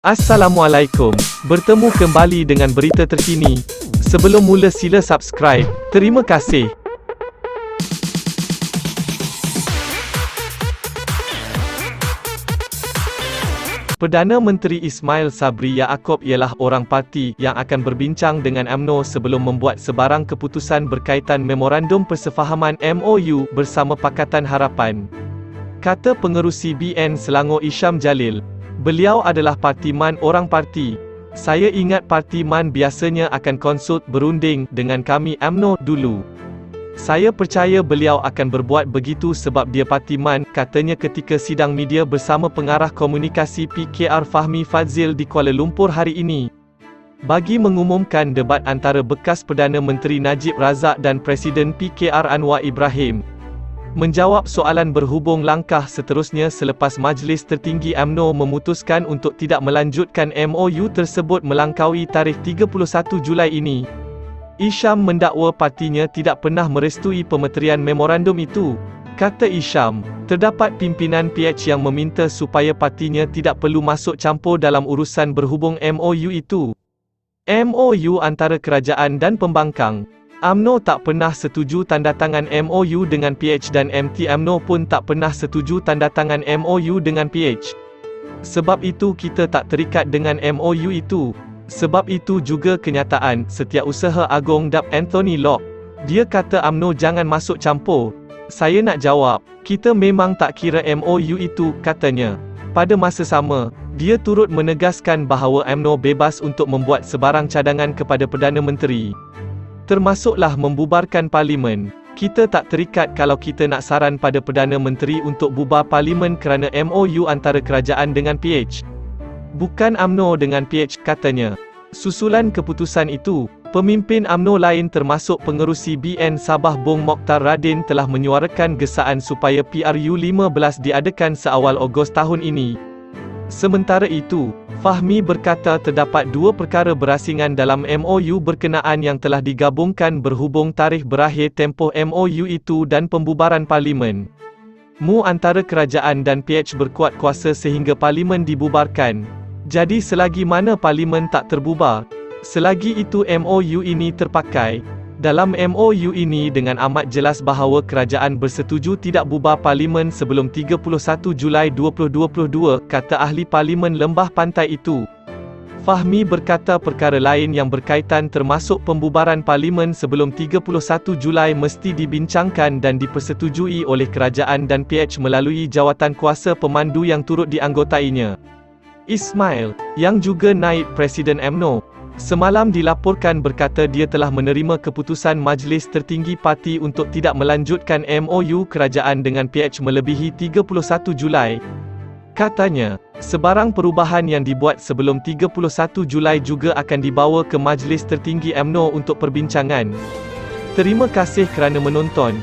Assalamualaikum, bertemu kembali dengan berita terkini. Sebelum mula sila subscribe. Terima kasih. Perdana Menteri Ismail Sabri Yaakob ialah orang parti yang akan berbincang dengan UMNO sebelum membuat sebarang keputusan berkaitan Memorandum Persefahaman MOU bersama Pakatan Harapan. Kata pengerusi BN Selangor Isham Jalil, beliau adalah parti MAN orang parti. Saya ingat parti MAN biasanya akan konsult berunding dengan kami UMNO dulu. Saya percaya beliau akan berbuat begitu sebab dia parti MAN, katanya ketika sidang media bersama pengarah komunikasi PKR Fahmi Fadzil di Kuala Lumpur hari ini. Bagi mengumumkan debat antara bekas Perdana Menteri Najib Razak dan Presiden PKR Anwar Ibrahim. Menjawab soalan berhubung langkah seterusnya selepas Majlis Tertinggi UMNO memutuskan untuk tidak melanjutkan MOU tersebut melampaui tarikh 31 Julai ini. Isham mendakwa partinya tidak pernah merestui pemeterian memorandum itu. Kata Isham, terdapat pimpinan PH yang meminta supaya partinya tidak perlu masuk campur dalam urusan berhubung MOU itu. MOU antara kerajaan dan pembangkang. UMNO tak pernah setuju tandatangan MOU dengan PH dan MT UMNO pun tak pernah setuju tandatangan MOU dengan PH. Sebab itu kita tak terikat dengan MOU itu. Sebab itu juga kenyataan, Setiausaha Agong Dap Anthony Locke. Dia kata UMNO jangan masuk campur. Saya nak jawab, kita memang tak kira MOU itu, katanya. Pada masa sama, dia turut menegaskan bahawa UMNO bebas untuk membuat sebarang cadangan kepada Perdana Menteri. Termasuklah membubarkan Parlimen. Kita tak terikat kalau kita nak saran pada Perdana Menteri untuk bubar Parlimen kerana MOU antara kerajaan dengan PH. Bukan UMNO dengan PH, katanya. Susulan keputusan itu, pemimpin UMNO lain termasuk pengerusi BN Sabah Bong Mokhtar Radin telah menyuarakan gesaan supaya PRU15 diadakan seawal Ogos tahun ini. Sementara itu, Fahmi berkata terdapat dua perkara berasingan dalam MOU berkenaan yang telah digabungkan berhubung tarikh berakhir tempoh MOU itu dan pembubaran Parlimen. Antara kerajaan dan PH berkuat kuasa sehingga Parlimen dibubarkan. Jadi selagi mana Parlimen tak terbubar, selagi itu MOU ini terpakai. Dalam MOU ini dengan amat jelas bahawa kerajaan bersetuju tidak bubar Parlimen sebelum 31 Julai 2022, kata ahli Parlimen Lembah Pantai itu. Fahmi berkata perkara lain yang berkaitan termasuk pembubaran Parlimen sebelum 31 Julai mesti dibincangkan dan dipersetujui oleh kerajaan dan PH melalui jawatan kuasa pemandu yang turut dianggotainya. Ismail, yang juga naib Presiden UMNO, semalam dilaporkan berkata dia telah menerima keputusan Majlis Tertinggi Parti untuk tidak melanjutkan MOU kerajaan dengan PH melebihi 31 Julai. Katanya, sebarang perubahan yang dibuat sebelum 31 Julai juga akan dibawa ke Majlis Tertinggi UMNO untuk perbincangan. Terima kasih kerana menonton.